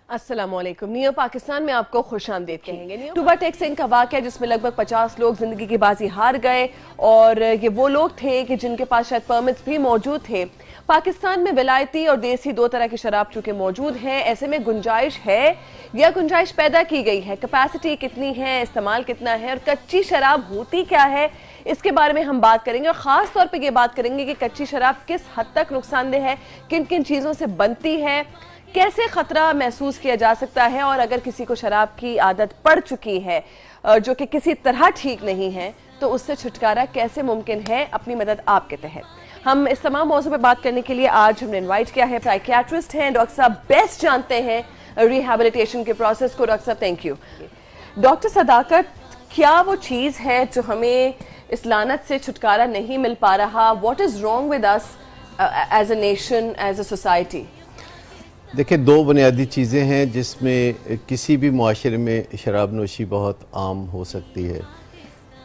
अस्सलामुअलैकुम। नियो पाकिस्तान में आपको खुशामदीद कहेंगे। टूबा टेक सिंह का वाक़या जिसमें लगभग 50 लोग जिंदगी की बाजी हार गए और ये वो लोग थे कि जिनके पास शायद परमिट्स भी मौजूद थे। पाकिस्तान में विलायती और देसी दो तरह की शराब चूंकि मौजूद हैं, ऐसे में गुंजाइश है या गुंजाइश पैदा की गई है, कैपेसिटी कितनी है, इस्तेमाल कितना है और कच्ची शराब होती क्या है, इसके बारे में हम बात करेंगे। और खास तौर पे ये बात करेंगे कि कच्ची शराब किस हद तक नुकसानदेह है, किन किन चीज़ों से बनती है, कैसे खतरा महसूस किया जा सकता है और अगर किसी को शराब की आदत पड़ चुकी है जो कि किसी तरह ठीक नहीं है तो उससे छुटकारा कैसे मुमकिन है। अपनी मदद आपके तहत हम इस तमाम मौजू पे बात करने के लिए आज हमने इनवाइट किया है साइकियाट्रिस्ट हैं, डॉक्टर साहब बेस्ट जानते हैं रिहैबिलिटेशन के प्रोसेस को। डॉक्टर साहब थैंक यू। डॉक्टर सदाकत, क्या वो चीज़ है जो हमें इस लानत से छुटकारा नहीं मिल पा रहा? What is wrong with us as a nation, as a society? देखिए, दो बुनियादी चीज़ें हैं जिसमें किसी भी मुआशरे में शराब नोशी बहुत आम हो सकती है।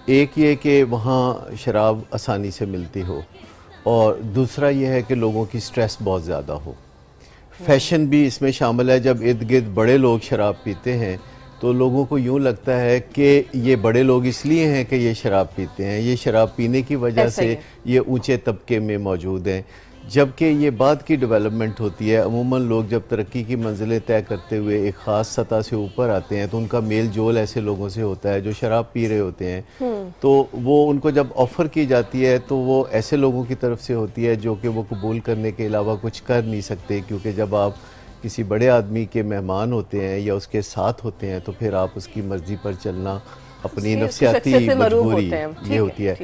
एक ये कि वहाँ शराब आसानी से मिलती हो और दूसरा ये है कि लोगों की स्ट्रेस बहुत ज़्यादा हो। फैशन भी इसमें शामिल है। जब इर्द गिर्द बड़े लोग शराब पीते हैं तो लोगों को यूँ लगता है कि ये बड़े लोग इसलिए हैं कि ये शराब पीते हैं, ये शराब पीने की वजह से ये ऊंचे तबके में मौजूद हैं, जबकि ये बाद की डेवलपमेंट होती है। अमूमन लोग जब तरक्की की मंजिलें तय करते हुए एक ख़ास सतह से ऊपर आते हैं तो उनका मेल जोल ऐसे लोगों से होता है जो शराब पी रहे होते हैं, तो वो उनको जब ऑफ़र की जाती है तो वो ऐसे लोगों की तरफ से होती है जो कि वो कबूल करने के अलावा कुछ कर नहीं सकते, क्योंकि जब आप किसी बड़े आदमी के मेहमान होते हैं या उसके साथ होते हैं तो फिर आप उसकी मर्ज़ी पर चलना अपनी नफ्सियाती मजबूरी ये होती है।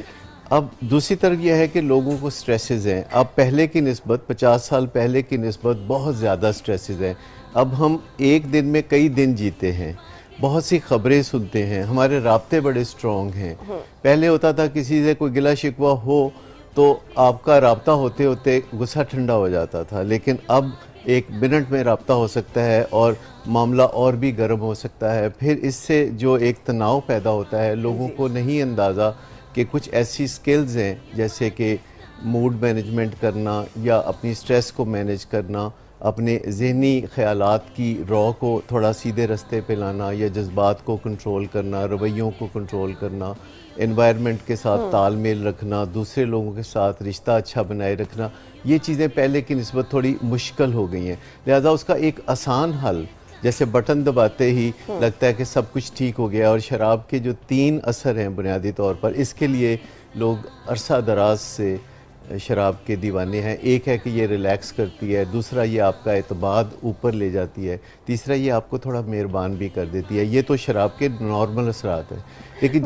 अब दूसरी तरफ यह है कि लोगों को स्ट्रेसेस हैं। अब पहले की निस्बत 50 साल पहले की निस्बत बहुत ज़्यादा स्ट्रेसेस हैं। अब हम एक दिन में कई दिन जीते हैं, बहुत सी खबरें सुनते हैं, हमारे राब्ते बड़े स्ट्रॉन्ग हैं। पहले होता था किसी से कोई गिला शिकवा हो तो आपका राब्ता होते होते गुस्सा ठंडा हो जाता था, लेकिन अब एक मिनट में राब्ता हो सकता है और मामला और भी गर्म हो सकता है। फिर इससे जो एक तनाव पैदा होता है, लोगों को नहीं अंदाज़ा कि कुछ ऐसी स्किल्स हैं जैसे कि मूड मैनेजमेंट करना या अपनी स्ट्रेस को मैनेज करना, अपने ज़हनी ख़यालात की रॉ को थोड़ा सीधे रास्ते पे लाना या जज्बात को कंट्रोल करना, रवैयों को कंट्रोल करना, एनवायरनमेंट के साथ तालमेल रखना, दूसरे लोगों के साथ रिश्ता अच्छा बनाए रखना, ये चीज़ें पहले की निस्बत थोड़ी मुश्किल हो गई हैं। लिहाजा उसका एक आसान हल, जैसे बटन दबाते ही लगता है कि सब कुछ ठीक हो गया, और शराब के जो 3 असर हैं बुनियादी तौर पर, इसके लिए लोग अरसा दराज से शराब के दीवाने हैं। एक है कि ये रिलैक्स करती है, दूसरा ये आपका एतमाद ऊपर ले जाती है, तीसरा ये आपको थोड़ा मेहरबान भी कर देती है। ये तो शराब के नॉर्मल असरात हैं। लेकिन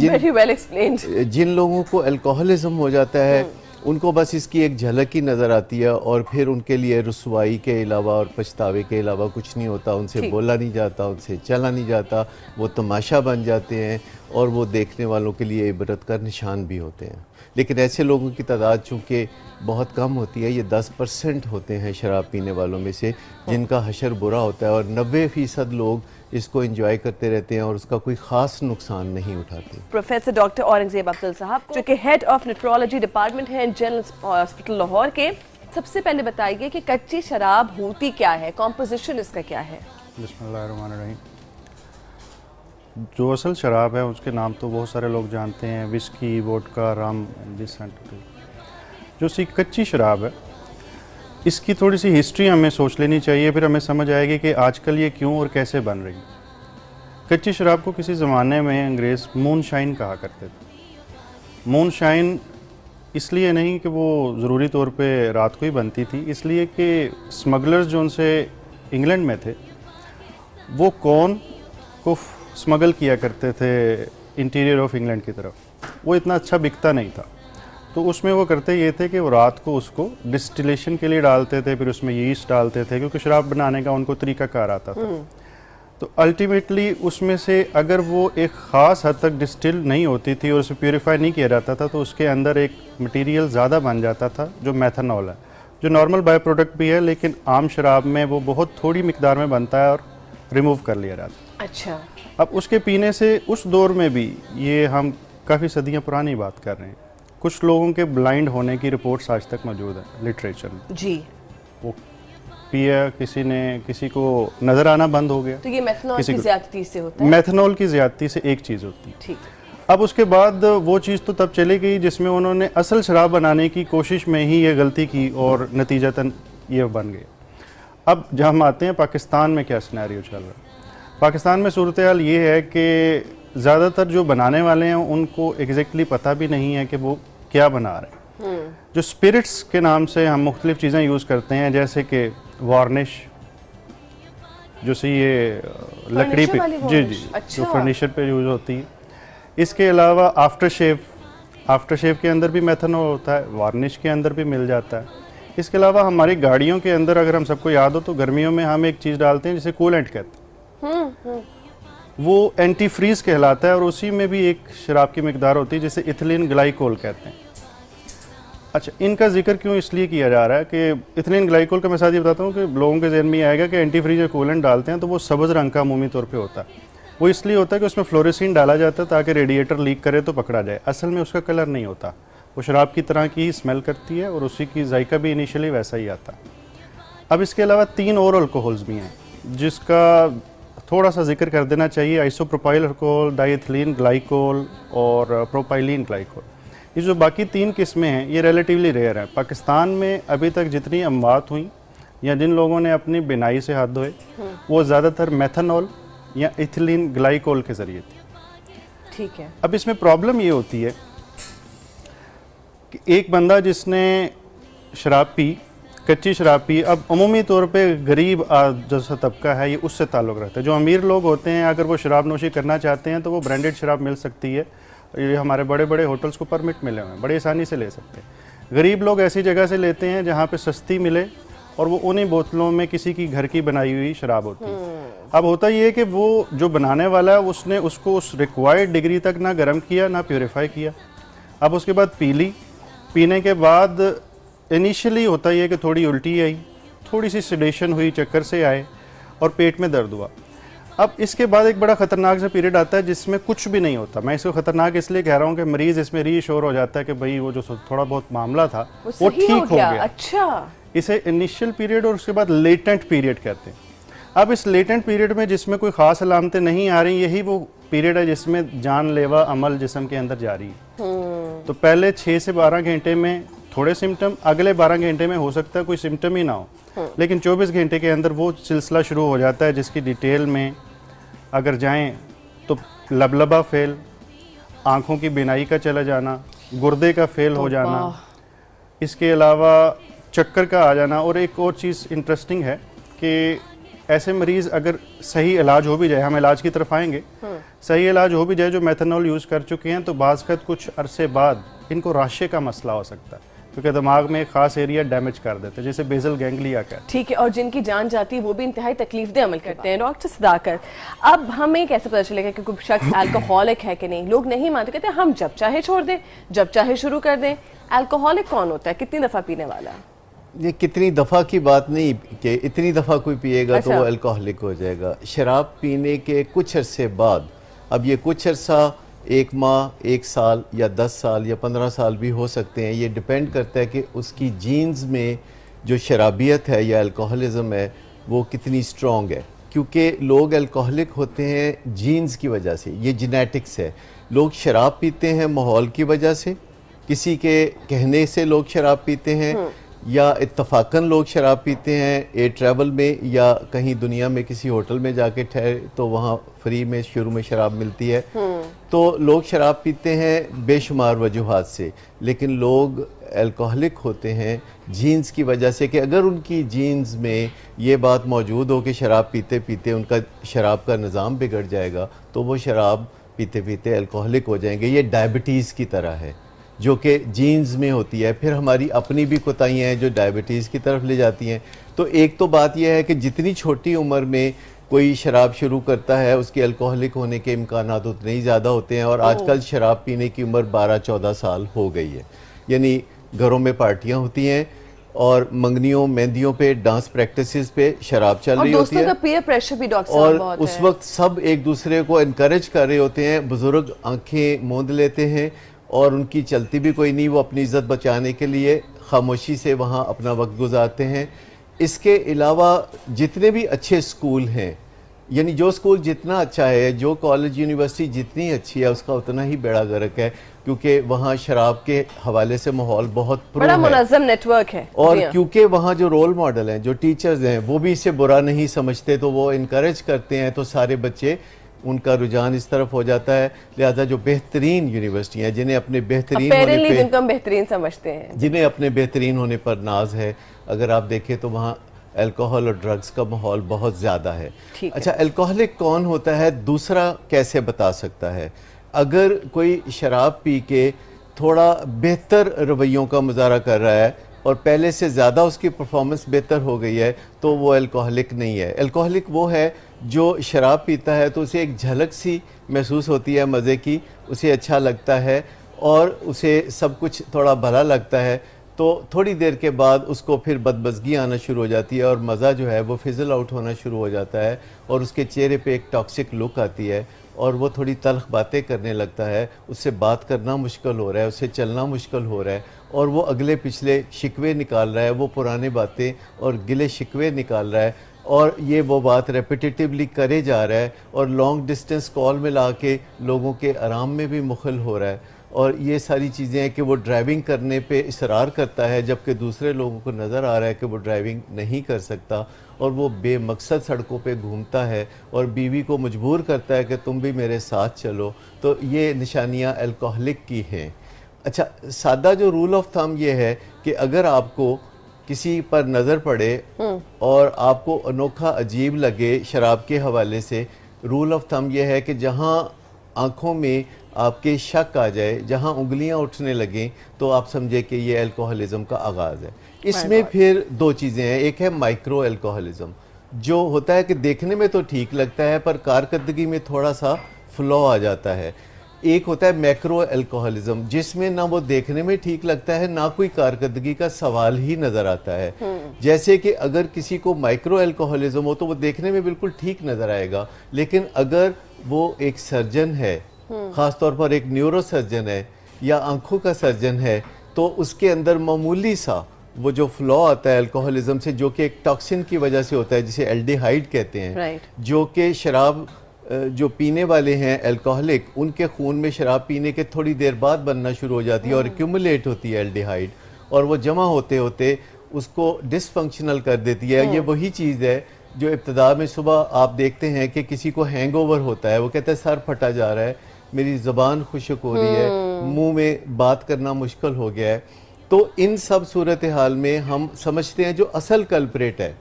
जिन लोगों को अल्कोहलिज्म हो जाता है उनको बस इसकी एक झलक ही नज़र आती है और फिर उनके लिए रुसवाई के अलावा और पछतावे के अलावा कुछ नहीं होता। उनसे बोला नहीं जाता, उनसे चला नहीं जाता, वो तमाशा बन जाते हैं और वो देखने वालों के लिए इबरत का निशान भी होते हैं। लेकिन ऐसे लोगों की तादाद चूँकि बहुत कम होती है, ये 10% होते हैं शराब पीने वालों में से जिनका हशर बुरा होता है, और 90% लोग इसको एंजॉय करते रहते हैं और उसका कोई खास नुकसान नहीं उठाते। प्रोफेसर डॉक्टर औरंगजेब अफजल साहब जो कि हेड ऑफ न्यूट्रोलॉजी डिपार्टमेंट हैं जनरल हॉस्पिटल लाहौर के, सबसे पहले बताइए कि कच्ची शराब होती क्या है, कॉम्पोजिशन इसका क्या है? बिस्मिल्लाहिर्रहमानिर्रहीम। जो असल शराब है उसके नाम तो बहुत सारे लोग जानते हैं, whisky, vodka, rum, this and that. जो सी कच्ची शराब है इसकी थोड़ी सी हिस्ट्री हमें सोच लेनी चाहिए, फिर हमें समझ आएगी कि आजकल ये क्यों और कैसे बन रही। कच्ची शराब को किसी ज़माने में अंग्रेज़ मून शाइन कहा करते थे। मून शाइन इसलिए नहीं कि वो ज़रूरी तौर पे रात को ही बनती थी, इसलिए कि स्मगलर्स जो उनसे इंग्लैंड में थे वो कॉर्न को स्मगल किया करते थे इंटीरियर ऑफ इंग्लैंड की तरफ। वो इतना अच्छा बिकता नहीं था, तो उसमें वो करते ये थे कि वो रात को उसको डिस्टिलेशन के लिए डालते थे, फिर उसमें यीस्ट डालते थे, क्योंकि शराब बनाने का उनको तरीक़ाकार आता था। तो अल्टीमेटली उसमें से अगर वो एक ख़ास हद तक डिस्टिल नहीं होती थी और उसे प्योरीफाई नहीं किया जाता था तो उसके अंदर एक मटेरियल ज़्यादा बन जाता था जो मेथनॉल है, जो नॉर्मल बाय प्रोडक्ट भी है, लेकिन आम शराब में वो बहुत थोड़ी मिकदार में बनता है और रिमूव कर लिया जाता है। अच्छा। अब उसके पीने से उस दौर में भी, ये हम काफ़ी सदियाँ पुरानी बात कर रहे हैं, कुछ लोगों के ब्लाइंड होने की रिपोर्ट्स आज तक मौजूद है लिटरेचर में। जी। वो पिया, किसी को नज़र आना बंद हो गया। तो ये मेथनॉल किसी की को- ज्यादती से होता है? मेथनॉल की ज़्यादती से एक चीज़ होती है। ठीक। अब उसके बाद वो चीज़ तो तब चली गई जिसमें उन्होंने असल शराब बनाने की कोशिश में ही ये गलती की और नतीजतन ये बन गए। अब जब हम आते हैं पाकिस्तान में क्या सिनेरियो चल रहा है, पाकिस्तान में सूरत हाल ये है कि ज़्यादातर जो बनाने वाले हैं उनको एग्जैक्टली पता भी नहीं है कि वो क्या बना रहे हैं। जो स्पिरिट्स के नाम से हम मुख्तलिफ चीज़ें यूज़ करते हैं, जैसे कि वार्निश, जो सी ये लकड़ी पे, वाली जी varnish? अच्छा। जो फर्नीचर पे यूज़ होती है। इसके अलावा आफ्टर शेव के अंदर भी मेथनॉल होता है, वार्निश के अंदर भी मिल जाता है। इसके अलावा हमारी गाड़ियों के अंदर, अगर हम सबको याद हो तो गर्मियों में हम एक चीज़ डालते हैं जिसे कूलेंट कहते हैं, वो एंटी फ्रीज कहलाता है और उसी में भी एक शराब की मिकदार होती है जिसे इथिलीन ग्लाइकोल कहते हैं। अच्छा, इनका जिक्र क्यों इसलिए किया जा रहा है कि इथिलीन ग्लाइकोल का मैं साथ ये बताता हूँ कि लोगों के जहन में ये आएगा कि एंटी फ्रीज या कूलेंट डालते हैं तो वो सब्ज़ रंग का अमूमी तौर पे होता है। वो इसलिए होता है कि उसमें फ्लोरेसिन डाला जाता है ताकि रेडिएटर लीक करे तो पकड़ा जाए। असल में उसका कलर नहीं होता, वो शराब की तरह की ही स्मेल करती है और उसी की जायका भी इनिशियली वैसा ही आता है। अब इसके अलावा 3 और अल्कोहल्स भी हैं जिसका थोड़ा सा जिक्र कर देना चाहिए, आइसोप्रोपाइल अल्कोहल, डाइथिलीन ग्लाइकोल और प्रोपाइलिन ग्लाइकोल। ये जो बाकी 3 किस्में हैं ये रिलेटिवली रेयर हैं। पाकिस्तान में अभी तक जितनी अमवात हुई या जिन लोगों ने अपनी बिनाई से हाथ धोए वो ज़्यादातर मेथनॉल या इथिलीन ग्लाइकोल के ज़रिए थी। ठीक है। अब इसमें प्रॉब्लम ये होती है कि एक बंदा जिसने शराब पी, कच्ची शराब पी, अब अमूमी तौर पे गरीब जैसा तबका है ये उससे ताल्लुक़ रहता है। जो अमीर लोग होते हैं अगर वो शराब नोशी करना चाहते हैं तो वो ब्रांडेड शराब मिल सकती है, ये हमारे बड़े बड़े होटल्स को परमिट मिले हुए हैं, बड़ी आसानी से ले सकते हैं। गरीब लोग ऐसी जगह से लेते हैं जहाँ पे सस्ती मिले और वो उन्हीं बोतलों में किसी की घर की बनाई हुई शराब होती है। अब होता ये है कि वो जो बनाने वाला है उसने उसको उस रिक्वायर्ड डिग्री तक ना गर्म किया ना प्योरीफाई किया। अब उसके बाद पी ली, पीने के बाद इनिशियली होता ये है कि थोड़ी उल्टी आई, थोड़ी सी सिडेशन हुई, चक्कर से आए और पेट में दर्द हुआ। अब इसके बाद एक बड़ा ख़तरनाक सा पीरियड आता है जिसमें कुछ भी नहीं होता। मैं इसको ख़तरनाक इसलिए कह रहा हूँ कि मरीज़ इसमें रीश्योर हो जाता है कि भाई वो जो थोड़ा बहुत मामला था वो ठीक हो गया। अच्छा, इसे इनिशियल पीरियड और उसके बाद लेटेंट पीरियड कहते हैं। अब इस लेटेंट पीरियड में जिसमें कोई ख़ास अलामतें नहीं आ रही, यही वो पीरियड है जिसमें जानलेवा अमल जिस्म के अंदर जारी है। तो पहले 6 से 12 घंटे में थोड़े सिम्टम, अगले 12 घंटे में हो सकता है कोई सिम्टम ही ना हो, लेकिन 24 घंटे के अंदर वो सिलसिला शुरू हो जाता है जिसकी डिटेल में अगर जाएं तो लबलबा फेल, आँखों की बिनाई का चला जाना, गुर्दे का फेल हो जाना, इसके अलावा चक्कर का आ जाना। और एक और चीज़ इंटरेस्टिंग है कि ऐसे मरीज़ अगर सही इलाज हो भी जाए, हम इलाज की तरफ आएंगे, सही इलाज हो भी जाए जो मेथनॉल यूज़ कर चुके हैं तो बाज़ कुछ अरसे बाद इनको राशे का मसला हो सकता है क्योंकि दिमाग में एक खास एरिया डैमेज कर देते हैं जैसे बेसल गैंग्लिया का। ठीक है, और जिनकी जान जाती है वो भी इंतहाई तकलीफदेह अमल करते हैं। डॉक्टर सदाकत, अब हमें कैसे पता चलेगा कि कोई शख्स अल्कोहलिक है कि नहीं? लोग नहीं मानते, कहते हैं हम जब चाहे छोड़ दें, जब चाहे शुरू कर दें। अल्कोहलिक कौन होता है? कितनी दफ़ा पीने वाला? ये कितनी दफ़ा की बात नहीं कि इतनी दफ़ा कोई पिएगा तो अच्छा। वो अल्कोहलिक हो जाएगा। शराब पीने के कुछ अरसे बाद, अब ये कुछ अरसा 1 माह, 1 साल या 10 साल या 15 साल भी हो सकते हैं, ये डिपेंड करता है कि उसकी जीन्स में जो शराबियत है या अल्कोहलिज्म है वो कितनी स्ट्रॉन्ग है। क्योंकि लोग अल्कोहलिक होते हैं जीन्स की वजह से, ये जेनेटिक्स है। लोग शराब पीते हैं माहौल की वजह से, किसी के कहने से लोग शराब पीते हैं या इत्तफाकन लोग शराब पीते हैं एयर ट्रैवल में या कहीं दुनिया में किसी होटल में जाके ठहरे तो वहाँ फ्री में शुरू में शराब मिलती है। तो लोग शराब पीते हैं बेशुमार वजूहात से, लेकिन लोग अल्कोहलिक होते हैं जीन्स की वजह से कि अगर उनकी जीन्स में ये बात मौजूद हो कि शराब पीते पीते उनका शराब का निज़ाम बिगड़ जाएगा तो वो शराब पीते पीते अल्कोहलिक हो जाएंगे। ये डायबिटीज़ की तरह है जो कि जीन्स में होती है। फिर हमारी अपनी भी कोताहियाँ हैं जो डायबिटीज़ की तरफ ले जाती हैं। तो एक तो बात यह है कि जितनी छोटी उम्र में कोई शराब शुरू करता है उसके अल्कोहलिक होने के इम्कानात उतने ही ज़्यादा होते हैं। और आजकल शराब पीने की उम्र 12-14 साल हो गई है, यानी घरों में पार्टियाँ होती हैं और मंगनियों मेहंदियों पे डांस प्रैक्टिसेस पे शराब चल रही होती है और पीयर प्रेशर भी डॉक्टर साहब और बहुत उस है। वक्त सब एक दूसरे को इनकरेज कर रहे होते हैं। बुजुर्ग आंखें मूंद लेते हैं और उनकी चलती भी कोई नहीं, वो अपनी इज्जत बचाने के लिए खामोशी से वहाँ अपना वक्त गुजारते हैं। इसके अलावा जितने भी अच्छे स्कूल हैं, यानी जो स्कूल जितना अच्छा है, जो कॉलेज यूनिवर्सिटी जितनी अच्छी है, उसका उतना ही बेड़ा गर्क है, क्योंकि वहाँ शराब के हवाले से माहौल बहुत बड़ा मुनज़्ज़म नेटवर्क है। और क्योंकि वहाँ जो रोल मॉडल हैं, जो टीचर्स हैं, वो भी इसे बुरा नहीं समझते, तो वो इनकरेज करते हैं, तो सारे बच्चे, उनका रुझान इस तरफ हो जाता है। लिहाजा जो बेहतरीन यूनिवर्सिटी हैं, जिन्हें अपने बेहतरीन होने पे, जिनको हम बेहतरीन समझते हैं, जिन्हें अपने बेहतरीन होने पर नाज है, अगर आप देखें तो वहाँ अल्कोहल और ड्रग्स का माहौल बहुत ज़्यादा है। अच्छा, अल्कोहलिक कौन होता है, दूसरा कैसे बता सकता है? अगर कोई शराब पी के थोड़ा बेहतर रवैयों का मुजाहरा कर रहा है और पहले से ज़्यादा उसकी परफॉर्मेंस बेहतर हो गई है, तो वो अल्कोहलिक नहीं है। अल्कोहलिक वो है जो शराब पीता है तो उसे एक झलक सी महसूस होती है मज़े की, उसे अच्छा लगता है और उसे सब कुछ थोड़ा भला लगता है, तो थोड़ी देर के बाद उसको फिर बदमज़गी आना शुरू हो जाती है और मज़ा जो है वो फिज़ल आउट होना शुरू हो जाता है और उसके चेहरे पे एक टॉक्सिक लुक आती है और वो थोड़ी तल्ख बातें करने लगता है, उससे बात करना मुश्किल हो रहा है, उससे चलना मुश्किल हो रहा है और वो अगले पिछले शिकवे निकाल रहा है, वो पुराने बातें और गिले शिकवे निकाल रहा है और ये वो बात रेपिटेटिवली करे जा रहा है और लॉन्ग डिस्टेंस कॉल में ला के लोगों के आराम में भी मुखल हो रहा है। और ये सारी चीज़ें हैं कि वो ड्राइविंग करने पे इसरार करता है, जबकि दूसरे लोगों को नज़र आ रहा है कि वो ड्राइविंग नहीं कर सकता और वो बेमकसद सड़कों पे घूमता है और बीवी को मजबूर करता है कि तुम भी मेरे साथ चलो। तो ये निशानियां अल्कोहलिक की हैं। अच्छा, सादा जो रूल ऑफ थंब ये है कि अगर आपको किसी पर नज़र पड़े और आपको अनोखा अजीब लगे शराब के हवाले से, रूल ऑफ थंब ये है कि जहाँ आँखों में आपके शक आ जाए, जहाँ उंगलियां उठने लगें, तो आप समझे कि ये अल्कोहलिज्म का आगाज़ है। इसमें फिर दो चीज़ें हैं, एक है माइक्रो अल्कोहलिज्म, जो होता है कि देखने में तो ठीक लगता है पर कारकर्दगी में थोड़ा सा फ्लॉ आ जाता है। एक होता है मैक्रो अल्कोहलिज्म, जिसमें ना वो देखने में ठीक लगता है, ना कोई कारकर्दगी का सवाल ही नज़र आता है। जैसे कि अगर किसी को माइक्रो अल्कोहलिज्म हो तो वो देखने में बिल्कुल ठीक नज़र आएगा, लेकिन अगर वो एक सर्जन है, ख़ास तौर पर एक न्यूरो सर्जन है या आंखों का सर्जन है, तो उसके अंदर मामूली सा वो जो फ्लॉ आता है अल्कोहलिज्म से, जो कि एक टॉक्सिन की वजह से होता है जिसे एल्डिहाइड कहते हैं, जो कि शराब जो पीने वाले हैं अल्कोहलिक, उनके खून में शराब पीने के थोड़ी देर बाद बनना शुरू हो जाती है और एक्यूमुलेट होती है एल्डिहाइड, और वो जमा होते होते उसको डिसफंक्शनल कर देती है। ये वही चीज़ है जो इब्तिदा में सुबह आप देखते हैं कि किसी को हैंगओवर होता है, वो कहता है सर फटा जा रहा है, मेरी ज़बान खुश्क हो रही है, मुंह में बात करना मुश्किल हो गया है। तो इन सब सूरत हाल में हम समझते हैं जो असल कल्प्रेट है,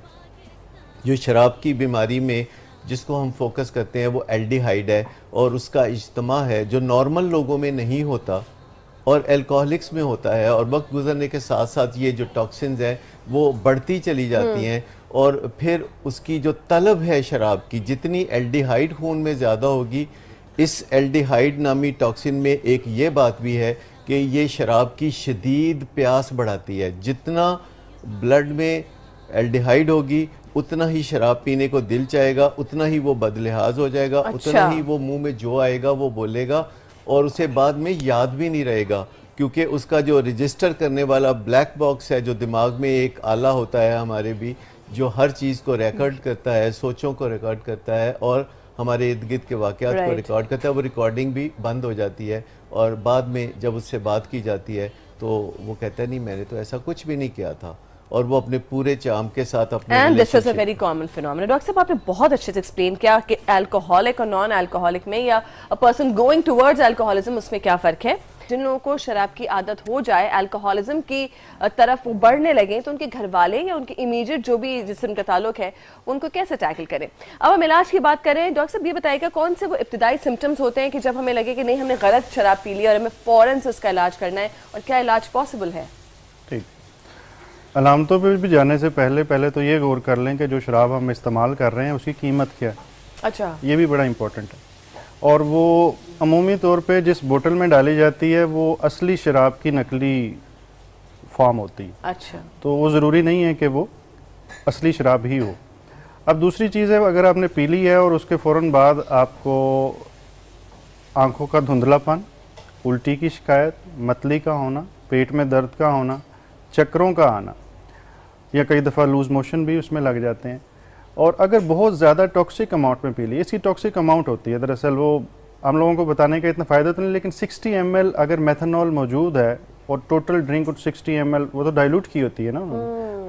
जो शराब की बीमारी में जिसको हम फोकस करते हैं, वो एल्डिहाइड है और उसका इज्तमा है जो नॉर्मल लोगों में नहीं होता और अल्कोहलिक्स में होता है, और वक्त गुजरने के साथ साथ ये जो टॉक्सिन्स हैं वो बढ़ती चली जाती हैं और फिर उसकी जो तलब है शराब की, जितनी एल्डिहाइड खून में ज़्यादा होगी, इस एल्डिहाइड नामी टॉक्सिन में एक ये बात भी है कि ये शराब की शदीद प्यास बढ़ाती है। जितना ब्लड में एल्डिहाइड होगी उतना ही शराब पीने को दिल चाहेगा, उतना ही वो बदलिहाज हो जाएगा, उतना ही वो मुंह में जो आएगा वो बोलेगा और उसे बाद में याद भी नहीं रहेगा, क्योंकि उसका जो रजिस्टर करने वाला ब्लैक बॉक्स है, जो दिमाग में एक आला होता है हमारे भी, जो हर चीज़ को रिकॉर्ड करता है, सोचों को रिकॉर्ड करता है और हमारे इर्द गिर्द के वाक़यात को रिकॉर्ड करता है, वो रिकॉर्डिंग भी बंद हो जाती है और बाद में जब उससे बात की जाती है तो वो कहता है नहीं मैंने तो ऐसा कुछ भी नहीं किया था, और वो अपने पूरे चाम के साथ अपने and this is a very common phenomena. Doctor साहब आपने बहुत अच्छे से एक्सप्लेन किया कि अल्कोहलिक और नॉन अल्कोहलिक में या a person going towards alcoholism उसमें क्या फ़र्क है। जिन लोगों को शराब की आदत हो जाए, अल्कोहलिज्म की तरफ वो बढ़ने लगे, तो उनके घर वाले या उनके इमीडिएट जो भी जिससे उनका ताल्लुक है उनको कैसे टैकल करें। अब हम इलाज की बात करें, डॉक्टर साहब ये बताइएगा कौन से वो इब्तिदाई सिम्टम्स होते हैं कि जब हमें लगे कि नहीं हमने गलत शराब पी ली और हमें फ़ौरन से उसका इलाज करना है, और क्या इलाज पॉसिबल है। ठीक, अलामतों पर भी जाने से पहले तो ये गौर कर लें कि जो शराब हम इस्तेमाल कर रहे हैं उसकी कीमत क्या है। अच्छा, ये भी बड़ा इम्पोर्टेंट है। और वो अमूमी तौर पे जिस बोतल में डाली जाती है वो असली शराब की नकली फॉर्म होती है। अच्छा, तो वो ज़रूरी नहीं है कि वो असली शराब ही हो। अब दूसरी चीज़ है, अगर आपने पी ली है और उसके फ़ौरन बाद आपको आँखों का धुंधलापन, उल्टी की शिकायत, मतली का होना, पेट में दर्द का होना, चक्करों का आना, या कई दफ़ा लूज मोशन भी उसमें लग जाते हैं। और अगर बहुत ज़्यादा टॉक्सिक अमाउंट में पी ली, इसकी टॉक्सिक अमाउंट होती है दरअसल, वो हम लोगों को बताने का इतना फ़ायदा तो नहीं, लेकिन 60 ml अगर मेथनॉल मौजूद है और टोटल ड्रिंक 60 ml, वो तो डाइल्यूट की होती है ना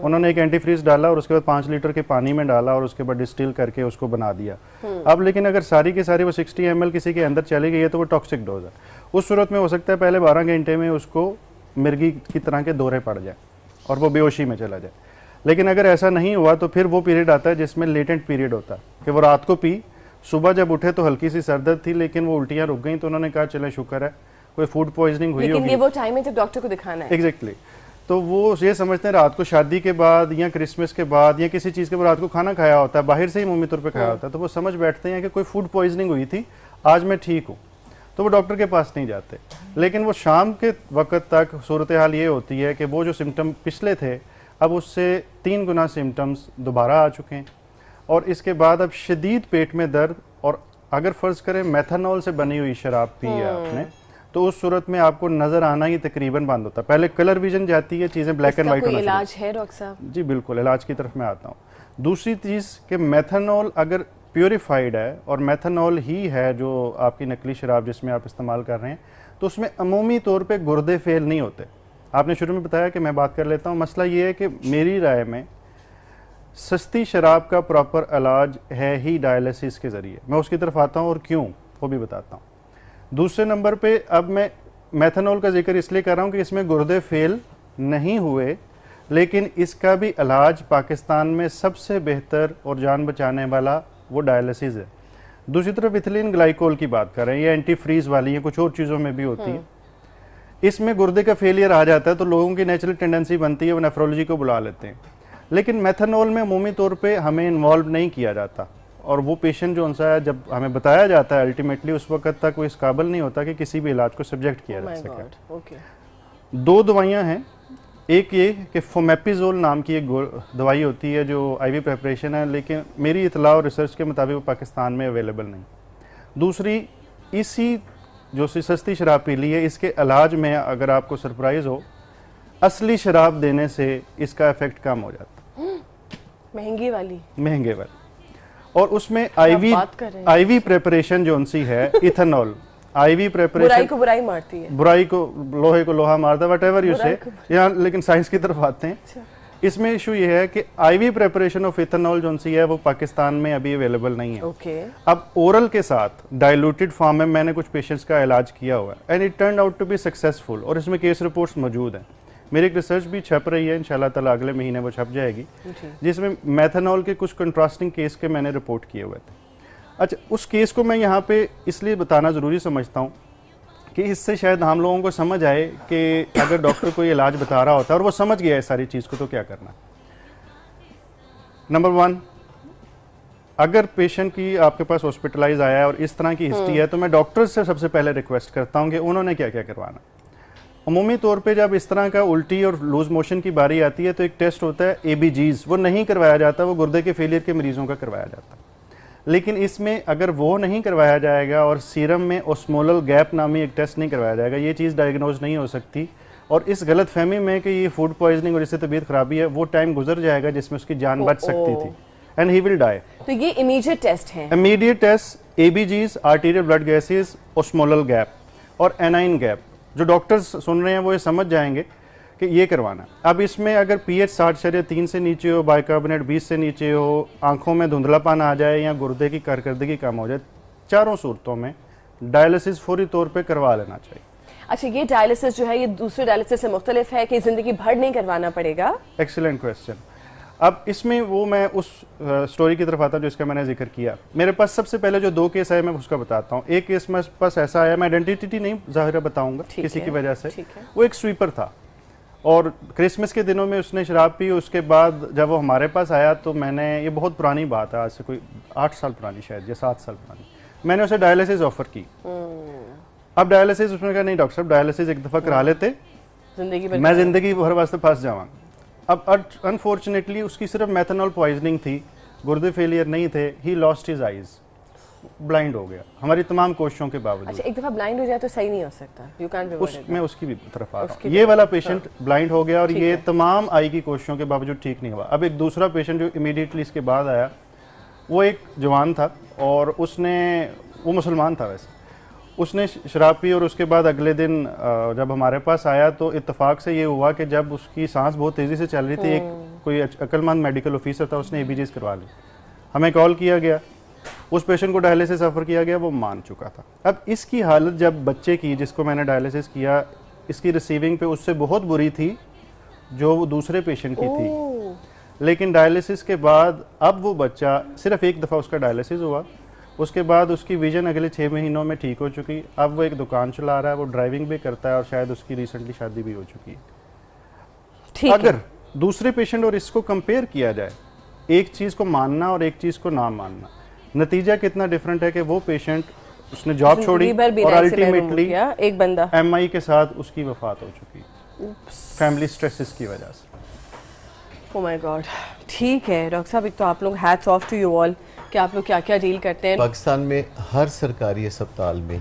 उन्होंने एक एंटीफ्रीज डाला और उसके बाद 5 लीटर के पानी में डाला और उसके बाद डिस्टिल करके उसको बना दिया। अब लेकिन अगर सारी की सारी वो 60 ml किसी के अंदर चली गई है तो वो टॉक्सिक डोज है। उस सूरत में हो सकता है पहले 12 घंटे में उसको मिर्गी की तरह के दौरे पड़ जाए और वो बेहोशी में चला जाए। लेकिन अगर ऐसा नहीं हुआ तो फिर वो पीरियड आता है जिसमें लेटेंट पीरियड होता है कि वो रात को पी, सुबह जब उठे तो हल्की सी सरदर्द थी लेकिन वो उल्टियाँ रुक गई, तो उन्होंने कहा चले शुक्र है कोई फूड पॉइजनिंग हुई होगी। लेकिन ये वो टाइम है जब डॉक्टर को दिखाना है। एग्जैक्टली तो वो ये समझते हैं रात को शादी के बाद या क्रिसमस के बाद या किसी चीज़ के बाद रात को खाना खाया होता है, बाहर से ही मुंह तौर पे खाया होता है, तो वो समझ बैठते हैं कि कोई फूड पॉइजनिंग हुई थी, आज मैं ठीक हूँ, तो वो डॉक्टर के पास नहीं जाते। लेकिन वो शाम के वक्त तक सूरत हाल ये होती है कि वो जो सिम्टम पिछले थे अब उससे 3 गुना सिम्टम्स दोबारा आ चुके हैं और इसके बाद अब शदीद पेट में दर्द। और अगर फ़र्ज़ करें मेथनॉल से बनी हुई शराब पी है आपने, तो उस सूरत में आपको नज़र आना ही तकरीबन बंद होता है। पहले कलर विजन जाती है, चीज़ें ब्लैक एंड वाइट होना शुरू। इलाज है डॉक्टर साहब? जी बिल्कुल, इलाज की तरफ मैं आता हूँ। दूसरी चीज़ कि मेथनॉल अगर प्योरीफाइड है और मेथनॉल ही है जो आपकी नकली शराब जिसमें आप इस्तेमाल कर रहे हैं, तो उसमें अमूमी तौर पे गुर्दे फेल नहीं होते। आपने शुरू में बताया कि मैं बात कर लेता हूँ। मसला ये है कि मेरी राय में सस्ती शराब का प्रॉपर इलाज है ही डायलिसिस के ज़रिए। मैं उसकी तरफ आता हूँ और क्यों वो भी बताता हूँ। दूसरे नंबर पे अब मैं मेथनॉल का जिक्र इसलिए कर रहा हूँ कि इसमें गुर्दे फेल नहीं हुए, लेकिन इसका भी इलाज पाकिस्तान में सबसे बेहतर और जान बचाने वाला वो डायलिसिस है। दूसरी तरफ इथिलीन ग्लाइकोल की बात कर रहे हैं, ये एंटी फ्रीज वाली है, कुछ और चीज़ों में भी होती है। इसमें गुर्दे का फेलियर आ जाता है तो लोगों की नेचुरल टेंडेंसी बनती है वो नेफ्रोलॉजी को बुला लेते हैं, लेकिन मेथनॉल में अमूमी तौर पे हमें इन्वॉल्व नहीं किया जाता और वो पेशेंट जो उनसा है जब हमें बताया जाता है अल्टीमेटली उस वक्त तक वो इस काबिल नहीं होता कि किसी भी इलाज को सब्जेक्ट किया जा सके। 2 दवाइयाँ हैं, एक ये कि फोमेपिजोल नाम की एक दवाई होती है जो आईवी प्रेपरेशन है, लेकिन मेरी इतला और रिसर्च के मुताबिक वो पाकिस्तान में अवेलेबल नहीं। दूसरी इसी जो सस्ती शराब पी ली है इसके इलाज में अगर आपको सरप्राइज हो, असली शराब देने से इसका इफेक्ट कम हो जाता। महंगे वाली और उसमें आईवी प्रेपरेशन जो उनसी है इथेनॉल, आईवी प्रेपरेशन बुराई को बुराई मारती है, बुराई को लोहे को लोहा मारता है, व्हाटएवर यू से। यहाँ लेकिन साइंस की तरफ आते हैं। अच्छा। इसमें इशू ये है कि आईवी प्रेपरेशन ऑफ इथेनॉल जो सी है वो पाकिस्तान में अभी अवेलेबल नहीं है। अब ओरल के साथ डाइल्यूटेड फॉर्म में मैंने कुछ पेशेंट्स का इलाज किया हुआ है and it turn out to be successful और इसमें केस रिपोर्ट्स मौजूद हैं। मेरी एक रिसर्च भी छप रही है, इंशाल्लाह ताला अगले महीने वो छप जाएगी, जिसमें मेथनॉल के कुछ कंट्रास्टिंग केस के मैंने रिपोर्ट किए हुए थे। अच्छा, उस केस को मैं यहाँ पे इसलिए बताना ज़रूरी समझता हूँ कि इससे शायद हम लोगों को समझ आए कि अगर डॉक्टर कोई इलाज बता रहा होता है और वो समझ गया है सारी चीज़ को तो क्या करना। नंबर 1, अगर पेशेंट की आपके पास हॉस्पिटलाइज आया है और इस तरह की हिस्ट्री है तो मैं डॉक्टर से सबसे पहले रिक्वेस्ट करता हूँ कि उन्होंने क्या क्या करवाना। अमूमी तौर पे जब इस तरह का उल्टी और लूज मोशन की बारी आती है तो एक टेस्ट होता है ABGs, वो नहीं करवाया जाता, वो गुर्दे के फेलियर के मरीजों का करवाया जाता है। लेकिन इसमें अगर वो नहीं करवाया जाएगा और सीरम में ओस्मोलल गैप नामी एक टेस्ट नहीं करवाया जाएगा, ये चीज़ डायग्नोज नहीं हो सकती। और इस गलत फहमी में कि ये फूड पॉइजनिंग और इससे तबीयत खराबी है, वो टाइम गुजर जाएगा जिसमें उसकी जान बच सकती थी एंड ही विल डाई। तो ये इमीडिएट टेस्ट है। Immediate test ABGs, arterial blood gases, osmolal gap और एनाइन गैप। जो डॉक्टर्स सुन रहे हैं वो ये समझ जाएंगे कि ये करवाना। अब इसमें अगर pH 60.3 से नीचे हो, बाइकार्बोनेट 20 से नीचे हो, आंखों में धुंधलापन आ जाए या गुर्दे की कारकर्दगी कम हो जाए, चारों सूरतों में डायलिसिस फौरी तौर पे करवा लेना चाहिए। अच्छा, ये डायलिसिस जो है ये दूसरे डायलिसिस से मुख्तलिफ है कि जिंदगी भर नहीं करवाना पड़ेगा? Excellent question. अब इसमें वो मैं उस स्टोरी की तरफ आता हूँ जिसका मैंने जिक्र किया। मेरे पास सबसे पहले जो 2 केस आए मैं उसका बताता हूँ। एक केस मेरे पास ऐसा आया, मैं आइडेंटिटी नहीं ज़ाहिर बताऊंगा किसी की वजह से। वो एक स्वीपर था और क्रिसमस के दिनों में उसने शराब पी। उसके बाद जब वो हमारे पास आया तो मैंने, ये बहुत पुरानी बात है, आज से कोई 8 साल पुरानी शायद या 7 साल पुरानी, मैंने उसे डायलिसिस ऑफर की। अब डायलिसिस उसने कहा नहीं डॉक्टर साहब डायलिसिस एक दफ़ा करा लेते, मैं ज़िंदगी भर वास्ते फंस जाऊँगा। अब अनफॉर्चुनेटली उसकी सिर्फ मेथनॉल पॉइजनिंग थी, गुर्दे फेलियर नहीं थे। He lost his eyes blind हो गया हमारी तमाम कोशिशों के बावजूद। अच्छा, एक दफा ब्लाइंड हो जाए तो सही नहीं हो सकता, यू कैन मैं उसकी भी तरफ आ रहा हूँ। ये वाला पेशेंट ब्लाइंड हो गया और ये तमाम आई की कोशिशों के बावजूद ठीक नहीं हुआ। अब एक दूसरा पेशेंट जो इमीडिएटली इसके बाद आया, वो एक जवान था और वो मुसलमान था वैसे, उसने शराब पी और उसके बाद अगले दिन जब हमारे पास आया तो इत्तेफाक से ये हुआ कि जब उसकी सांस बहुत तेज़ी से चल रही थी, एक कोई अक्लमंद मेडिकल ऑफिसर था, उसने एबीजीज करवा ली। हमें कॉल किया गया, उस पेशेंट को डायलिसिस सफ़र किया गया, वो मान चुका था। अब इसकी हालत जब बच्चे की, जिसको मैंने डायलिसिस किया, इसकी रिसीविंग पे उससे बहुत बुरी थी जो दूसरे पेशेंट की थी। लेकिन डायलिसिस के बाद अब वो बच्चा, सिर्फ एक दफ़ा उसका डायलिसिस हुआ, उसके बाद उसकी विजन अगले 6 महीनों में ठीक हो चुकी। अब वो एक दुकान चला रहा है, वो ड्राइविंग भी करता है और शायद उसकी रिसेंटली शादी भी हो चुकी है। अगर दूसरे पेशेंट और इसको कंपेयर किया जाए, एक चीज़ को मानना और एक चीज़ को ना मानना, नतीजा कितना डिफरेंट है कि वो पेशेंट, उसने जॉब छोड़ी और अल्टीमेटली एक बंदा एमआई के साथ उसकी वफात हो चुकी फैमिली स्ट्रेसेस की वजह से। Oh my God. ठीक है डॉक्टर साहब, एक तो आप लोग hats off to you all कि आप लोग क्या क्या डील करते हैं। पाकिस्तान में हर सरकारी अस्पताल में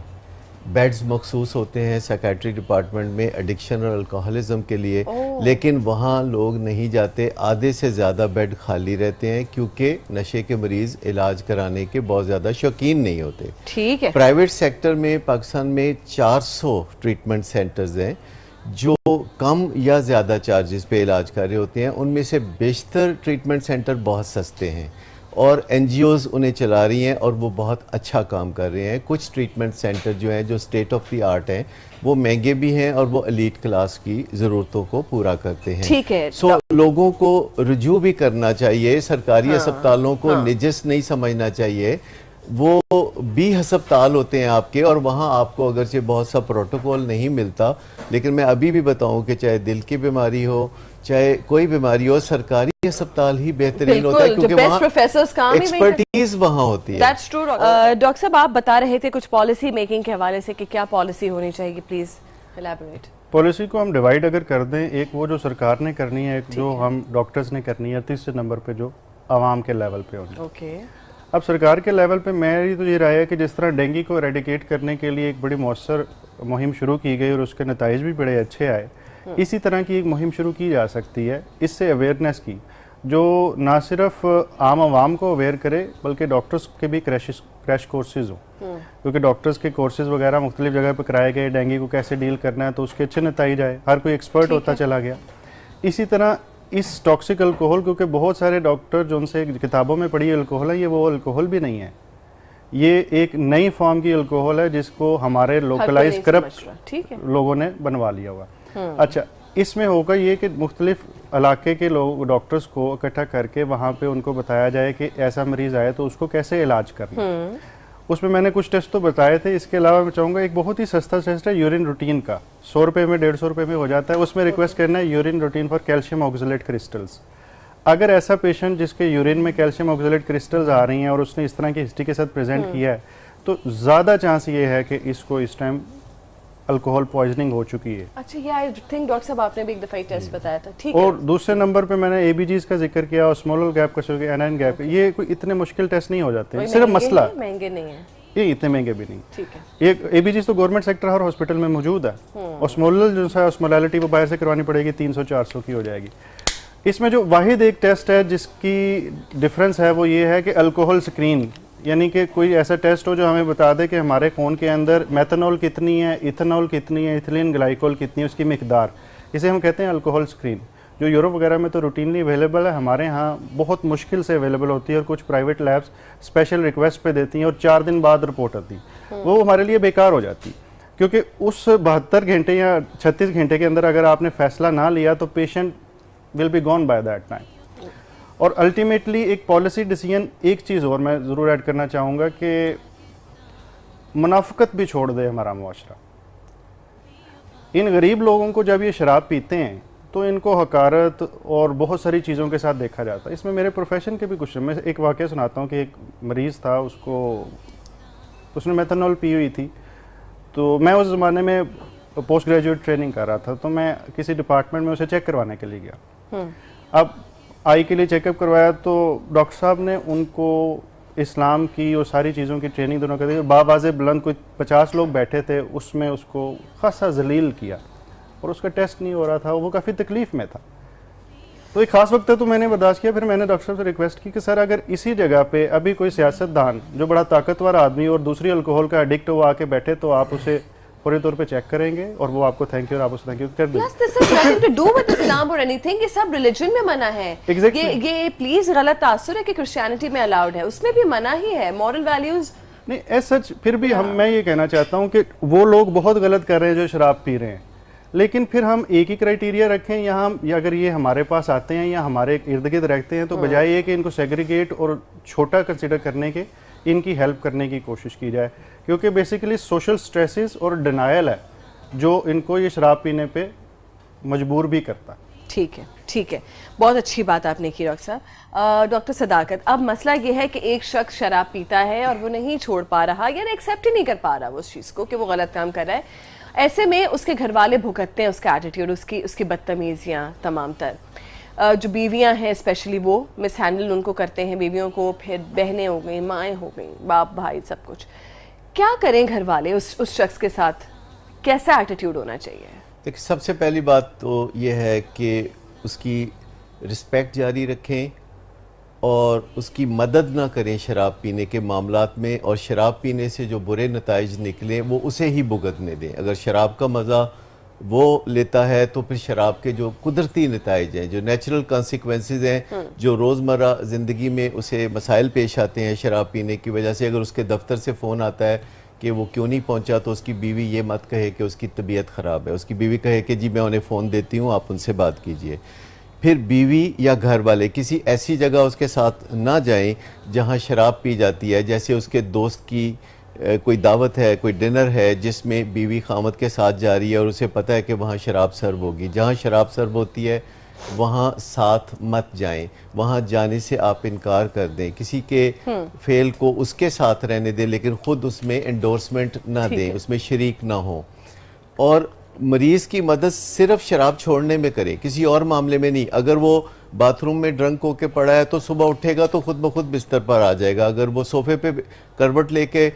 बेड्स मखसूस होते हैं साइकेट्री डिपार्टमेंट में एडिक्शन और अल्कोहलिज्म के लिए, लेकिन वहाँ लोग नहीं जाते। आधे से ज़्यादा बेड खाली रहते हैं क्योंकि नशे के मरीज़ इलाज कराने के बहुत ज़्यादा शौकीन नहीं होते। ठीक है। प्राइवेट सेक्टर में पाकिस्तान में 400 ट्रीटमेंट सेंटर्स हैं जो कम या ज़्यादा चार्जेस पे इलाज कर रहे होते हैं। उनमें से बेशतर ट्रीटमेंट सेंटर बहुत सस्ते हैं और एनजीओज़ उन्हें चला रही हैं और वो बहुत अच्छा काम कर रहे हैं। कुछ ट्रीटमेंट सेंटर जो हैं, जो स्टेट ऑफ द आर्ट हैं, वो महंगे भी हैं और वो एलीट क्लास की ज़रूरतों को पूरा करते हैं। ठीक है। सो लोगों को रुजू भी करना चाहिए, सरकारी अस्पतालों को निजस नहीं समझना चाहिए। वो भी अस्पताल होते हैं आपके और वहाँ आपको अगरचे बहुत सा प्रोटोकॉल नहीं मिलता, लेकिन मैं अभी भी बताऊं कि चाहे दिल की बीमारी हो, चाहे कोई बीमारी हो, सरकारी अस्पताल ही बेहतरीन होता है क्योंकि वहाँ एक्सपर्टीज वहाँ होती है। That's true, डॉक्टर साहब आप बता रहे थे कुछ पॉलिसी मेकिंग के हवाले से कि क्या पॉलिसी होनी चाहिए, प्लीज एलैबोरेट। पॉलिसी को हम डिवाइड अगर कर दें, एक वो जो सरकार ने करनी है, एक जो हम डॉक्टर्स ने करनी है, तीसरे नंबर पे जो आवाम के लेवल पे होनी है। ओके। अब सरकार के लेवल पे मेरी तो ये राय है कि जिस तरह डेंगू को एरेडिकेट करने के लिए एक बड़ी मौसर मुहिम शुरू की गई और उसके नताइज भी बड़े अच्छे आए, इसी तरह की एक मुहिम शुरू की जा सकती है इससे अवेयरनेस की, जो ना सिर्फ आम आवाम को अवेयर करे बल्कि डॉक्टर्स के भी क्रैश कोर्सेज हों, क्योंकि डॉक्टर्स के कोर्सेज वगैरह मुख्तलिफ जगह पर कराए गए। डेंगू को कैसे डील करना है तो उसके अच्छे नताइज आए, हर कोई एक्सपर्ट होता चला गया। इसी तरह इस टॉक्सिक अल्कोहल, क्योंकि बहुत सारे डॉक्टर जो उनसे किताबों में पढ़ी अल्कोहल है, ये वो अल्कोहल भी नहीं है, ये एक नई फॉर्म की अल्कोहल है जिसको हमारे लोकलाइज करप्ट लोगों ने बनवा लिया हुआ। अच्छा, इसमें होगा ये कि मुख्तलिफ इलाके के लोग डॉक्टर्स को इकट्ठा करके वहाँ पे उनको बताया जाए कि ऐसा मरीज़ आए तो उसको कैसे इलाज करना। उसमें मैंने कुछ टेस्ट तो बताए थे, इसके अलावा मैं चाहूँगा एक बहुत ही सस्ता टेस्ट है यूरिन रूटीन का, 100 रुपये में 150 रुपये में हो जाता है। उसमें रिक्वेस्ट करना है urine routine for calcium oxalate crystals. अगर ऐसा पेशेंट जिसके यूरिन में कैल्शियम ऑक्सलेट क्रिस्टल्स आ रही हैं और उसने इस तरह की हिस्ट्री के साथ प्रेजेंट किया है, तो ज़्यादा चांस ये है कि इसको इस टाइम अल्कोहल पॉइजनिंग हो चुकी है। अच्छा, ये आई थिंक डॉक्टर साहब आपने भी एक दफा टेस्ट बताया था। ठीक है। और दूसरे नंबर पे मैंने एबीजीज का जिक्र किया, ऑस्मोलल गैप का जिक्र, एनाइन गैप। ये कोई इतने मुश्किल टेस्ट नहीं हो जाते, सिर्फ मसला महंगे नहीं है, ये इतने महंगे भी नहीं। ठीक है। ये एबीजीज तो गवर्नमेंट सेक्टर हर हॉस्पिटल में मौजूद है। ऑस्मोलल जो है ऑस्मोलैलिटी वो बाहर से करवानी पड़ेगी, 300-400 की हो जाएगी। इसमें जो वाहिद एक टेस्ट है जिसकी डिफरेंस है वो ये है कि अल्कोहल स्क्रीन, यानी कि कोई ऐसा टेस्ट हो जो हमें बता दे कि हमारे खून के अंदर मेथनॉल कितनी है, इथेनॉल कितनी है, इथिलीन ग्लाइकोल कितनी है, उसकी मिकदार, इसे हम कहते हैं अल्कोहल स्क्रीन। जो यूरोप वगैरह में तो रूटीनली अवेलेबल है, हमारे यहाँ बहुत मुश्किल से अवेलेबल होती है और कुछ प्राइवेट लैब्स स्पेशल रिक्वेस्ट पे देती हैं और 4 दिन बाद रिपोर्ट आती है। वो हमारे लिए बेकार हो जाती, क्योंकि उस 72 घंटे या 36 घंटे के अंदर अगर आपने फैसला ना लिया तो patient will be gone by that time. और अल्टीमेटली एक पॉलिसी डिसीजन, एक चीज़ और मैं ज़रूर ऐड करना चाहूँगा कि मुनाफिकत भी छोड़ दे हमारा मुआशरा। इन गरीब लोगों को जब ये शराब पीते हैं तो इनको हकारत और बहुत सारी चीज़ों के साथ देखा जाता है। इसमें मेरे प्रोफेशन के भी कुछ, मैं एक वाक़या सुनाता हूँ कि एक मरीज़ था, उसने मेथनॉल पी हुई थी। तो मैं उस ज़माने में पोस्ट ग्रेजुएट ट्रेनिंग कर रहा था, तो मैं किसी डिपार्टमेंट में उसे चेक करवाने के लिए गया। अब आई के लिए चेकअप करवाया तो डॉक्टर साहब ने उनको इस्लाम की और सारी चीज़ों की ट्रेनिंग दोनों करते थे, बाबाज़े बुलंद कोई 50 लोग बैठे थे, उसमें उसको खासा जलील किया और उसका टेस्ट नहीं हो रहा था, वो काफ़ी तकलीफ़ में था। तो एक ख़ास वक्त तो मैंने बर्दाश्त किया। फिर मैंने डॉक्टर साहब से रिक्वेस्ट की कि सर अगर इसी जगह पे अभी कोई सियासतदान जो बड़ा ताकतवर आदमी और दूसरी अल्कोहल का एडिक्ट वो आके बैठे, तो आप उसे पूरे तौर पे चेक करेंगे और वो आपको थैंक यू और आप उसे थैंक यू कर देंगे। Plus, this has nothing to do with Islam or anything. ये सब रिलीजन में मना है। Exactly. ये प्लीज गलत तासुर है कि क्रिश्चियनिटी में अलाउड है, उसमें भी मना ही है। मॉरल वैल्यूज नहीं एज सच, फिर भी मैं ये कहना चाहता हूँ कि वो लोग बहुत गलत कर रहे हैं जो शराब पी रहे हैं, लेकिन फिर हम एक ही क्राइटेरिया रखें यहाँ, या अगर ये हमारे पास आते हैं या हमारे इर्द गिर्द रहते हैं, तो बजाय ये कि इनको सेग्रीगेट और छोटा कंसिडर करने के, इनकी हेल्प करने की कोशिश की जाए, क्योंकि बेसिकली सोशल स्ट्रेसेस और डिनायल है जो इनको ये शराब पीने पे मजबूर भी करता है। ठीक है, ठीक है, बहुत अच्छी बात आपने की डॉक्टर साहब। डॉक्टर सदाकत, अब मसला ये है कि एक शख्स शराब पीता है और वो नहीं छोड़ पा रहा या एक्सेप्ट ही नहीं कर पा रहा वो उस चीज़ को कि वो गलत काम कर रहा है। ऐसे में उसके घर वाले भुगतते हैं उसका एटीट्यूड, उसकी बदतमीजियाँ तमाम तर। जो बीवियां हैं स्पेशली वो मिस हैंडल उनको करते हैं बीवियों को, फिर बहनें हो गई, माएँ हो गई, बाप भाई सब कुछ। क्या करें घर वाले उस शख्स के साथ, कैसा एटीट्यूड होना चाहिए? देखिए, सबसे पहली बात तो ये है कि उसकी रिस्पेक्ट जारी रखें और उसकी मदद ना करें शराब पीने के मामलात में, और शराब पीने से जो बुरे नताइज निकले वो उसे ही भुगतने दें। अगर शराब का मज़ा वो लेता है तो फिर शराब के जो कुदरती नताइज हैं, जो नेचुरल कॉन्सिक्वेंसेस हैं, जो रोज़मर्रा ज़िंदगी में उसे मसाइल पेश आते हैं शराब पीने की वजह से, अगर उसके दफ्तर से फ़ोन आता है कि वो क्यों नहीं पहुंचा, तो उसकी बीवी ये मत कहे कि उसकी तबीयत ख़राब है, उसकी बीवी कहे कि जी मैं उन्हें फ़ोन देती हूँ, आप उनसे बात कीजिए। फिर बीवी या घर वाले किसी ऐसी जगह उसके साथ ना जाएं जहाँ शराब पी जाती है, जैसे उसके दोस्त की कोई दावत है, कोई डिनर है जिसमें बीवी खामद के साथ जा रही है और उसे पता है कि वहाँ शराब सर्व होगी। जहाँ शराब सर्व होती है वहाँ साथ मत जाएं, वहाँ जाने से आप इनकार कर दें, किसी के फेल को उसके साथ रहने दें, लेकिन ख़ुद उसमें एंडोर्समेंट ना दें, उसमें शरीक ना हो। और मरीज़ की मदद सिर्फ शराब छोड़ने में करें, किसी और मामले में नहीं। अगर वो बाथरूम में ड्रंक होके पड़ा है तो सुबह उठेगा तो खुद ब खुद बिस्तर पर आ जाएगा। अगर वो सोफे पे करवट लेके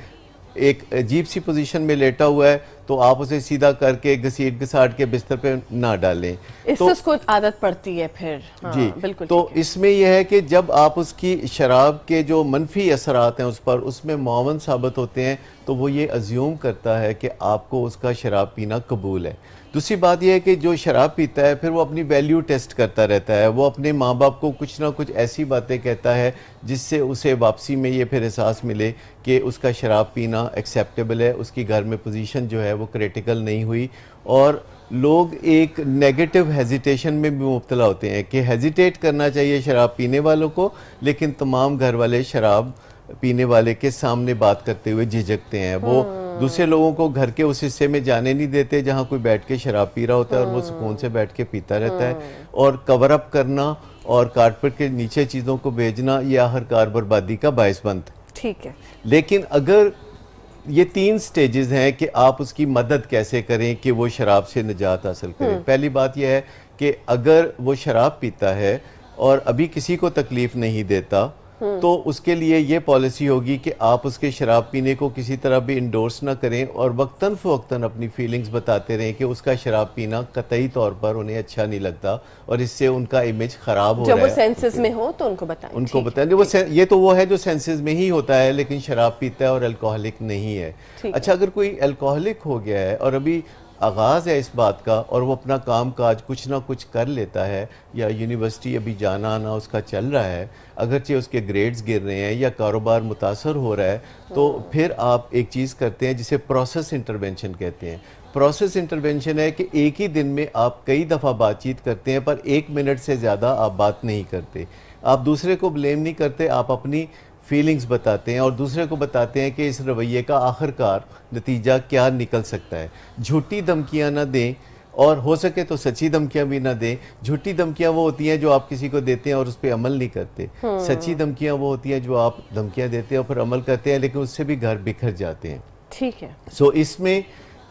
एक अजीब सी पोजीशन में लेटा हुआ है तो आप उसे सीधा करके घसीट घसाट के बिस्तर पे ना डालें, इससे उसको आदत पड़ती है फिर। हाँ, जी बिल्कुल। तो इसमें यह है कि जब आप उसकी शराब के जो मनफी असरात हैं उस पर उसमें मुआवन साबित होते हैं तो वो ये अज्यूम करता है कि आपको उसका शराब पीना कबूल है। दूसरी बात यह है कि जो शराब पीता है फिर वो अपनी वैल्यू टेस्ट करता रहता है, वो अपने माँ बाप को कुछ ना कुछ ऐसी बातें कहता है जिससे उसे वापसी में ये फिर एहसास मिले कि उसका शराब पीना एक्सेप्टेबल है, उसकी घर में पोजीशन जो है वो क्रिटिकल नहीं हुई। और लोग एक नेगेटिव हेजिटेशन में भी मुब्तला होते हैं कि हेजिटेट करना चाहिए शराब पीने वालों को, लेकिन तमाम घर वाले शराब पीने वाले के सामने बात करते हुए झिझकते हैं। वो दूसरे लोगों को घर के उस हिस्से में जाने नहीं देते जहाँ कोई बैठ के शराब पी रहा होता है और वो सुकून से बैठ के पीता रहता है। और कवर अप करना और कारपेट के नीचे चीज़ों को भेजना ये आखिरकार बर्बादी का बायस बनता है। ठीक है, लेकिन अगर ये 3 स्टेजेस हैं कि आप उसकी मदद कैसे करें कि वो शराब से निजात हासिल करें। पहली बात यह है कि अगर वो शराब पीता है और अभी किसी को तकलीफ नहीं देता तो उसके लिए ये पॉलिसी होगी कि आप उसके शराब पीने को किसी तरह भी इंडोर्स ना करें और वक्तन फ़वक्तन अपनी फीलिंग्स बताते रहें कि उसका शराब पीना कतई तौर पर उन्हें अच्छा नहीं लगता और इससे उनका इमेज ख़राब हो रहा है। जब वो सेंसेस में हो तो उनको बताएं, उनको बताएं। वो ये तो वो है जो सेंसेस में ही होता है, लेकिन शराब पीता है और अल्कोहलिक नहीं है। अच्छा, अगर कोई अल्कोहलिक हो गया है और अभी आगाज़ है इस बात का और वो अपना काम काज कुछ ना कुछ कर लेता है या यूनिवर्सिटी अभी जाना आना उसका चल रहा है, अगरचे उसके ग्रेड्स गिर रहे हैं या कारोबार मुतासर हो रहा है, तो फिर आप एक चीज़ करते हैं जिसे प्रोसेस इंटरवेंशन कहते हैं। प्रोसेस इंटरवेंशन है कि एक ही दिन में आप कई दफ़ा बातचीत करते हैं पर 1 मिनट से ज़्यादा आप बात नहीं करते। आप दूसरे को ब्लेम नहीं करते, आप अपनी फीलिंग्स बताते हैं और दूसरे को बताते हैं कि इस रवैये का आखिरकार नतीजा क्या निकल सकता है। झूठी धमकियां ना दें और हो सके तो सच्ची धमकियां भी ना दें। झूठी धमकियां वो होती हैं जो आप किसी को देते हैं और उस पर अमल नहीं करते। सच्ची धमकियां वो होती हैं जो आप धमकियां देते हैं और फिर अमल करते हैं, लेकिन उससे भी घर बिखर जाते हैं। ठीक है। सो इसमें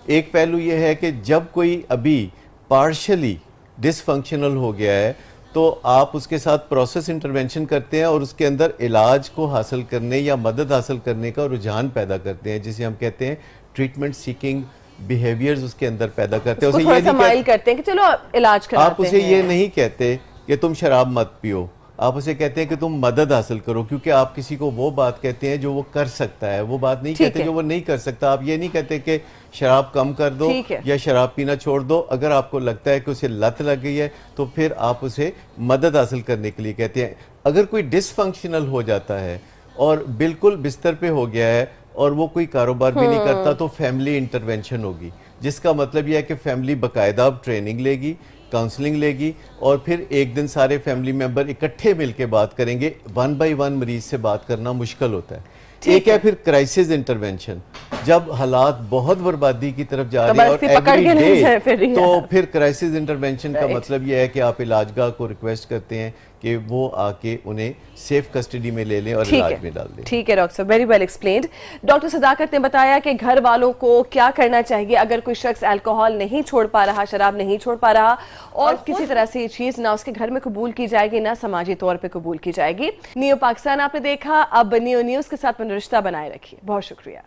एक पहलू ये है कि जब कोई अभी पार्शली डिसफंक्शनल हो गया है तो आप उसके साथ प्रोसेस इंटरवेंशन करते हैं और उसके अंदर इलाज को हासिल करने या मदद हासिल करने का रुझान पैदा करते हैं, जिसे हम कहते हैं ट्रीटमेंट सीकिंग बिहेवियर्स उसके अंदर पैदा करते हैं। उसको थोड़ा सा माइल करते हैं कि चलो इलाज कराते हैं। आप उसे ये नहीं कहते कि तुम शराब मत पियो, आप उसे कहते हैं कि तुम मदद हासिल करो, क्योंकि आप किसी को वो बात कहते हैं जो वो कर सकता है, वो बात नहीं कहते जो वो नहीं कर सकता। आप ये नहीं कहते कि शराब कम कर दो या शराब पीना छोड़ दो। अगर आपको लगता है कि उसे लत लग गई है तो फिर आप उसे मदद हासिल करने के लिए कहते हैं। अगर कोई डिसफंक्शनल हो जाता है और बिल्कुल बिस्तर पे हो गया है और वो कोई कारोबार भी नहीं करता, तो फैमिली इंटरवेंशन होगी, जिसका मतलब यह है कि फैमिली बाकायदा अब ट्रेनिंग लेगी, काउंसलिंग लेगी और फिर एक दिन सारे फैमिली मेंबर इकट्ठे मिलकर बात करेंगे। 1 बाय 1 मरीज से बात करना मुश्किल होता है। एक है फिर क्राइसिस इंटरवेंशन, जब हालात बहुत बर्बादी की तरफ जा रहे हैं और एवरी डे, तो फिर क्राइसिस इंटरवेंशन का मतलब यह है कि आप इलाजगाह को रिक्वेस्ट करते हैं कि वो आके उन्हें सेफ कस्टडी में ले लें और इलाज में डाल दें। ठीक है doctor, very well explained. Doctor Sadaqat ने बताया कि घर वालों को क्या करना चाहिए अगर कोई शख्स अल्कोहल नहीं छोड़ पा रहा, शराब नहीं छोड़ पा रहा और किसी तरह से ये चीज ना उसके घर में कबूल की जाएगी ना समाजी तौर पर कबूल की जाएगी। नियो पाकिस्तान आपने देखा, अब नियो न्यूज के साथ रिश्ता बनाए रखिए। बहुत शुक्रिया।